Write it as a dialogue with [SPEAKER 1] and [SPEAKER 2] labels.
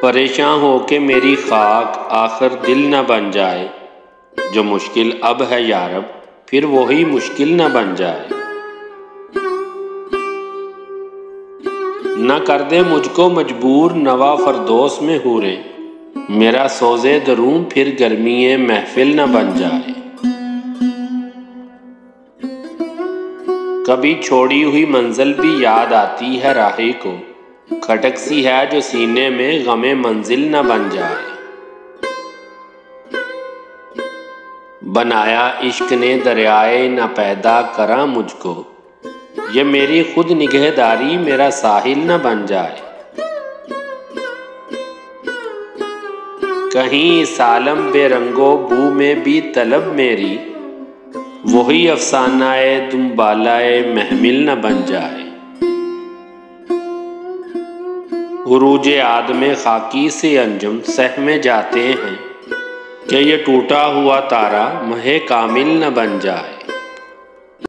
[SPEAKER 1] परेशान हो के मेरी खाक आखिर दिल न बन जाए, जो मुश्किल अब है यारब फिर वही मुश्किल न बन जाए। न कर दे मुझको मजबूर नवा फरदोस में हूरे, मेरा सोज़े दरूं फिर गर्मीए महफिल न बन जाए। कभी छोड़ी हुई मंजिल भी याद आती है राही को, खटक सी है जो सीने में गमे मंजिल न बन जाए। बनाया इश्क ने दरियाए न पैदा करा मुझको, ये मेरी खुद निगहदारी मेरा साहिल न बन जाए। कहीं इस आलम बेरंगो बू में भी तलब मेरी, वही अफसानाए दुम्बालाए महमिल न बन जाए। उरूजे आदमे खाकी से अंजुम सहमे जाते हैं, कि ये टूटा हुआ तारा महे कामिल न बन जाए।